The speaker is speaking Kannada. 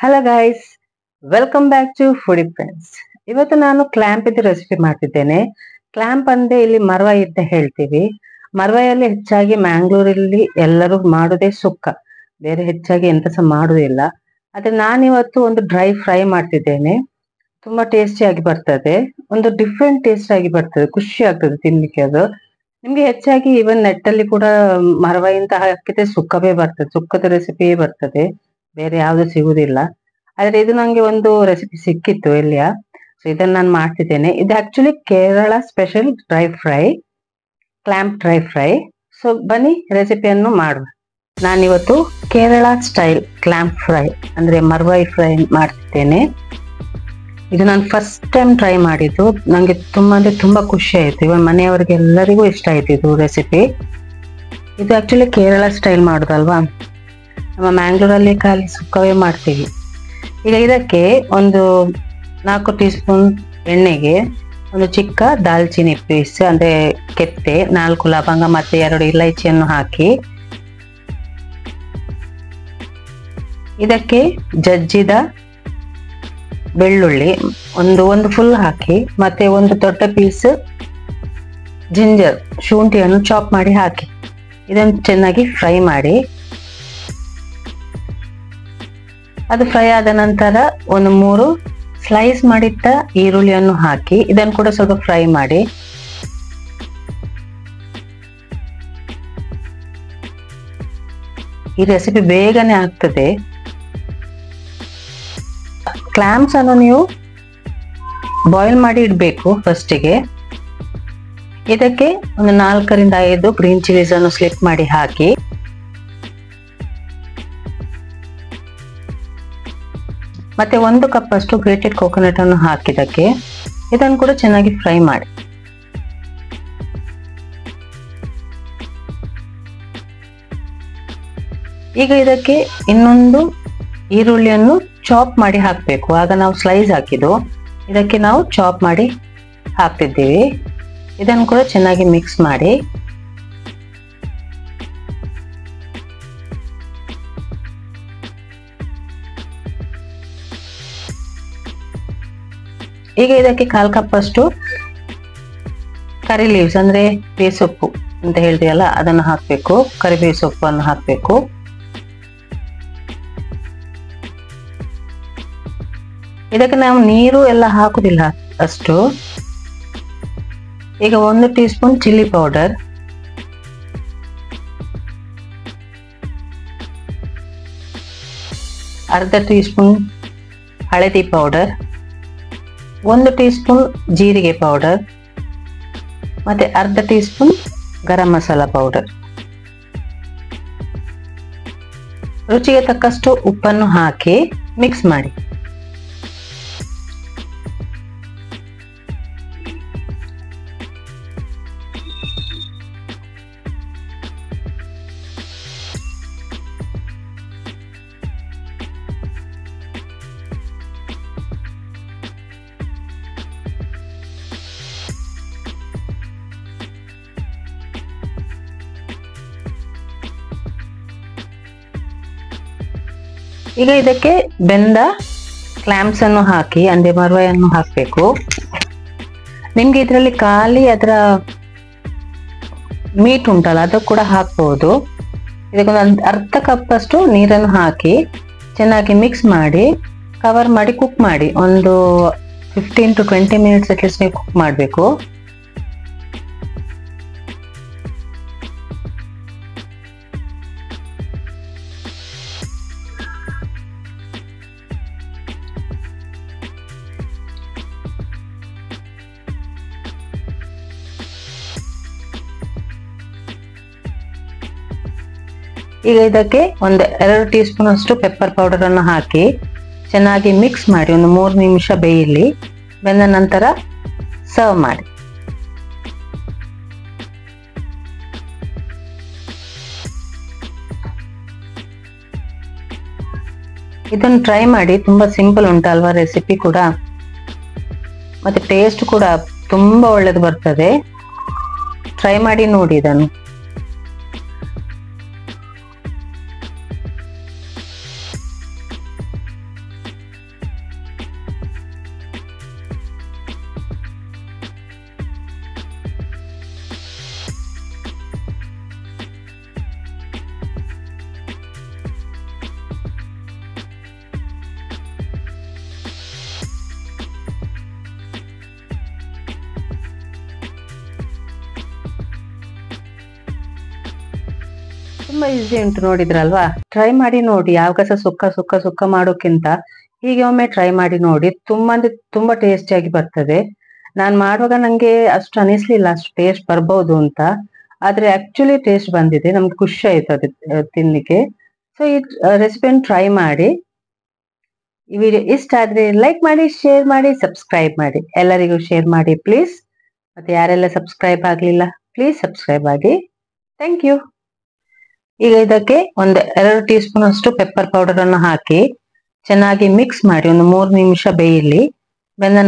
Hello guys, welcome back to foodie friends. ಇವತ್ತು ನಾನು ಕ್ಲ್ಯಾಂಪ್ ಇದು ರೆಸಿಪಿ ಮಾಡ್ತಿದ್ದೇನೆ. ಕ್ಲ್ಯಾಂಪ್ ಅಂದ್ರೆ ಇಲ್ಲಿ ಮರ್ವಾಯಿ ಅಂತ ಹೇಳ್ತೀವಿ. ಮರ್ವಾಯಲ್ಲಿ ಹೆಚ್ಚಾಗಿ ಮ್ಯಾಂಗ್ಳೂರಲ್ಲಿ ಎಲ್ಲರೂ ಮಾಡೋದೇ ಸುಕ್ಕ, ಬೇರೆ ಹೆಚ್ಚಾಗಿ ಎಂತ ಸಹ ಮಾಡುದಿಲ್ಲ. ಆದ್ರೆ ನಾನಿವತ್ತು ಒಂದು ಡ್ರೈ ಫ್ರೈ ಮಾಡ್ತಿದ್ದೇನೆ. ತುಂಬಾ ಟೇಸ್ಟಿ ಆಗಿ ಬರ್ತದೆ, ಒಂದು ಡಿಫ್ರೆಂಟ್ ಟೇಸ್ಟ್ ಆಗಿ ಬರ್ತದೆ, ಖುಷಿ ಆಗ್ತದೆ ತಿನ್ಲಿಕ್ಕೆ. ಅದು ನಿಮ್ಗೆ ಹೆಚ್ಚಾಗಿ ಇವನ್ ನೆಟ್ ಅಲ್ಲಿ ಕೂಡ ಮರವಾಯಿ ಅಂತ ಹಾಕಿದ್ರೆ ಸುಕ್ಕವೇ ಬರ್ತದೆ, ಸುಕ್ಕದ ರೆಸಿಪಿಯೇ ಬರ್ತದೆ, ಬೇರೆ ಯಾವ್ದು ಸಿಗುದಿಲ್ಲ. ಆದ್ರೆ ಇದು ನಂಗೆ ಒಂದು ರೆಸಿಪಿ ಸಿಕ್ಕಿತ್ತು ಎಲ್ಲಿಯ, ಸೊ ಇದನ್ನ ನಾನು ಮಾಡ್ತಿದ್ದೇನೆ. ಇದು actually Kerala special dry fry, clamp dry fry. So ಬನ್ನಿ ರೆಸಿಪಿಯನ್ನು ಮಾಡುವ. ನಾನಿವತ್ತು ಕೇರಳ ಸ್ಟೈಲ್ ಕ್ಲ್ಯಾಂಪ್ ಫ್ರೈ ಅಂದ್ರೆ ಮರ್ವಾಯಿ ಫ್ರೈ ಮಾಡ್ತಿದ್ದೇನೆ. ಇದು ನಾನು ಫಸ್ಟ್ ಟೈಮ್ ಟ್ರೈ ಮಾಡಿದ್ದು, ನಂಗೆ ತುಂಬಾ ಅಂದ್ರೆ ತುಂಬಾ ಖುಷಿ ಆಯ್ತು. ಇವಾಗ ಮನೆಯವರಿಗೆ ಎಲ್ಲರಿಗೂ ಇಷ್ಟ ಆಯ್ತು ಇದು ರೆಸಿಪಿ. ಇದು ಆಕ್ಚುಲಿ ಕೇರಳ ಸ್ಟೈಲ್ ಮಾಡುದಲ್ವಾ, ನಮ್ಮ ಮ್ಯಾಂಗ್ಳೂರಲ್ಲಿ ಖಾಲಿ ಸುಕ್ಕವೇ ಮಾಡ್ತೀವಿ. ಈಗ ಇದಕ್ಕೆ ಒಂದು 4 ಟೀ ಸ್ಪೂನ್ ಎಣ್ಣೆಗೆ ಒಂದು ಚಿಕ್ಕ ದಾಲ್ಚಿನ್ನಿ ಪೀಸ್ ಅಂದ್ರೆ ಕೆತ್ತೆ, 4 ಲವಂಗ ಮತ್ತೆ 2 ಇಲೈಚಿಯನ್ನು ಹಾಕಿ, ಇದಕ್ಕೆ ಜಜ್ಜಿದ ಬೆಳ್ಳುಳ್ಳಿ ಒಂದು ಫುಲ್ ಹಾಕಿ, ಮತ್ತೆ ಒಂದು ದೊಡ್ಡ ಪೀಸ್ ಜಿಂಜರ್ ಶುಂಠಿಯನ್ನು ಚಾಪ್ ಮಾಡಿ ಹಾಕಿ, ಇದನ್ನು ಚೆನ್ನಾಗಿ ಫ್ರೈ ಮಾಡಿ. ಅದು ಫ್ರೈ ಆದ ನಂತರ ಒಂದು 3 ಸ್ಲೈಸ್ ಮಾಡಿಟ್ಟ ಈರುಳ್ಳಿಯನ್ನು ಹಾಕಿ, ಇದನ್ನು ಕೂಡ ಸ್ವಲ್ಪ ಫ್ರೈ ಮಾಡಿ. ಈ ರೆಸಿಪಿ ಬೇಗನೆ ಆಗ್ತದೆ. ಕ್ಲಾಮ್ಸ್ ಅನ್ನು ನೀವು ಬಾಯ್ಲ್ ಮಾಡಿ ಇಡಬೇಕು ಫಸ್ಟಿಗೆ. ಇದಕ್ಕೆ ಒಂದು 4 ರಿಂದ 5 ಗ್ರೀನ್ ಚಿಲ್ಲೀಸ್ ಅನ್ನು ಸ್ಲಿಪ್ ಮಾಡಿ ಹಾಕಿ, ಮತ್ತೆ 1 ಕಪ್ ಅಷ್ಟು ಗ್ರೇಟೆಡ್ ಕೋಕೋನಟ್ ಅನ್ನು ಹಾಕಿದಕ್ಕೆ ಇದನ್ನು ಕೂಡ ಚೆನ್ನಾಗಿ ಫ್ರೈ ಮಾಡಿ. ಈಗ ಇದಕ್ಕೆ ಇನ್ನೊಂದು ಈರುಳ್ಳಿಯನ್ನು ಚಾಪ್ ಮಾಡಿ ಹಾಕಬೇಕು. ಆಗ ನಾವು ಸ್ಲೈಸ್ ಹಾಕಿದ್ದು, ಇದಕ್ಕೆ ನಾವು ಚಾಪ್ ಮಾಡಿ ಹಾಕ್ತಿದ್ದೀವಿ. ಇದನ್ನು ಕೂಡ ಚೆನ್ನಾಗಿ ಮಿಕ್ಸ್ ಮಾಡಿ. ಈಗ ಇದಕ್ಕೆ 1/4 ಕಪ್ ಅಷ್ಟು ಕರಿ ಲೀವ್ಸ್ ಅಂದ್ರೆ ಬೇಸೊಪ್ಪು ಅಂತ ಹೇಳ್ತೀವಲ್ಲ, ಅದನ್ನು ಹಾಕ್ಬೇಕು. ಕರಿಬೇವು ಸೊಪ್ಪನ್ನು ಹಾಕ್ಬೇಕು. ಇದಕ್ಕೆ ನಾವು ನೀರು ಎಲ್ಲ ಹಾಕುದಿಲ್ಲ ಅಷ್ಟು. ಈಗ 1 ಟೀ ಸ್ಪೂನ್ ಚಿಲ್ಲಿ ಪೌಡರ್, ಅರ್ಧ ಟೀ ಸ್ಪೂನ್ ಹಳದಿ ಪೌಡರ್, 1 ಟೀ ಸ್ಪೂನ್ ಜೀರಿಗೆ ಪೌಡರ್, ಮತ್ತೆ ಅರ್ಧ ಟೀ ಸ್ಪೂನ್ ಗರಂ ಮಸಾಲಾ ಪೌಡರ್. ರುಚಿಗೆ ತಕ್ಕಷ್ಟು ಉಪ್ಪನ್ನು ಹಾಕಿ ಮಿಕ್ಸ್ ಮಾಡಿ. ಈಗ ಇದಕ್ಕೆ ಬೆಂದ ಕ್ಲಾಮ್ಸ್ ಅನ್ನು ಹಾಕಿ ಅಂದ್ರೆ ಮರ್ವಾಯನ್ನು ಹಾಕಬೇಕು. ನಿಮ್ಗೆ ಇದರಲ್ಲಿ ಖಾಲಿ ಅದರ ಮೀಟ್ ಉಂಟಲ್ಲ ಅದು ಕೂಡ ಹಾಕ್ಬಹುದು. ಇದಕ್ಕೊಂದು ಅರ್ಧ ಕಪ್ ಅಷ್ಟು ನೀರನ್ನು ಹಾಕಿ ಚೆನ್ನಾಗಿ ಮಿಕ್ಸ್ ಮಾಡಿ ಕವರ್ ಮಾಡಿ ಕುಕ್ ಮಾಡಿ. ಒಂದು 15 to 20 ಮಿನಿಟ್ಸ್ ಅಟ್ಲೀಸ್ಟ್ ನೀವು ಕುಕ್ ಮಾಡಬೇಕು. ಈಗ ಇದಕ್ಕೆ ಒಂದು 2 ಟೀ ಸ್ಪೂನ್ ಅಷ್ಟು ಪೆಪ್ಪರ್ ಪೌಡರ್ ಅನ್ನು ಹಾಕಿ ಚೆನ್ನಾಗಿ ಮಿಕ್ಸ್ ಮಾಡಿ ಒಂದು 3 ನಿಮಿಷ ಬೇಯಲಿ. ಬೆಂದ ನಂತರ ಸರ್ವ್ ಮಾಡಿ. ಇದನ್ನು ಟ್ರೈ ಮಾಡಿ, ತುಂಬಾ ಸಿಂಪಲ್ ಉಂಟಲ್ವಾ ರೆಸಿಪಿ ಕೂಡ, ಮತ್ತೆ ಟೇಸ್ಟ್ ಕೂಡ ತುಂಬಾ ಒಳ್ಳೇದು ಬರ್ತದೆ. ಟ್ರೈ ಮಾಡಿ ನೋಡಿ ಇದನ್ನು. ತುಂಬಾ ಈಸಿ ಉಂಟು, ನೋಡಿದ್ರಲ್ವಾ? ಟ್ರೈ ಮಾಡಿ ನೋಡಿ. ಯಾವಾಗ ಸಹ ಸುಕ್ಕ ಮಾಡೋಕ್ಕಿಂತ ಹೀಗೆ ಒಮ್ಮೆ ಟ್ರೈ ಮಾಡಿ ನೋಡಿ. ತುಂಬಾ ಅಂದ್ರೆ ತುಂಬಾ ಟೇಸ್ಟಿಯಾಗಿ ಬರ್ತದೆ. ನಾನ್ ಮಾಡುವಾಗ ನಂಗೆ ಅಷ್ಟು ಅನಿಸ್ಲಿಲ್ಲ ಅಷ್ಟು ಟೇಸ್ಟ್ ಬರ್ಬೋದು ಅಂತ, ಆದ್ರೆ ಆಕ್ಚುಲಿ ಟೇಸ್ಟ್ ಬಂದಿದೆ. ನಮ್ಗೆ ಖುಷಿ ಆಯ್ತು ಅದು ತಿನ್ಲಿಕ್ಕೆ. ಸೊ ಈ ರೆಸಿಪಿಯನ್ನು ಟ್ರೈ ಮಾಡಿ. ಈ ವಿಡಿಯೋ ಇಷ್ಟ ಆದ್ರೆ ಲೈಕ್ ಮಾಡಿ, ಶೇರ್ ಮಾಡಿ, ಸಬ್ಸ್ಕ್ರೈಬ್ ಮಾಡಿ. ಎಲ್ಲರಿಗೂ ಶೇರ್ ಮಾಡಿ ಪ್ಲೀಸ್. ಮತ್ತೆ ಯಾರೆಲ್ಲ ಸಬ್ಸ್ಕ್ರೈಬ್ ಆಗ್ಲಿಲ್ಲ ಪ್ಲೀಸ್ ಸಬ್ಸ್ಕ್ರೈಬ್ ಆಗಿ. Thank you. ಈಗ ಇದಕ್ಕೆ ಒಂದು 2 ಟೀ ಸ್ಪೂನ್ ಅಷ್ಟು ಪೆಪ್ಪರ್ ಪೌಡರ್ ಅನ್ನು ಹಾಕಿ ಚೆನ್ನಾಗಿ ಮಿಕ್ಸ್ ಮಾಡಿ ಒಂದು 3 ನಿಮಿಷ ಬೇಯಲಿ. ಬೆಂದ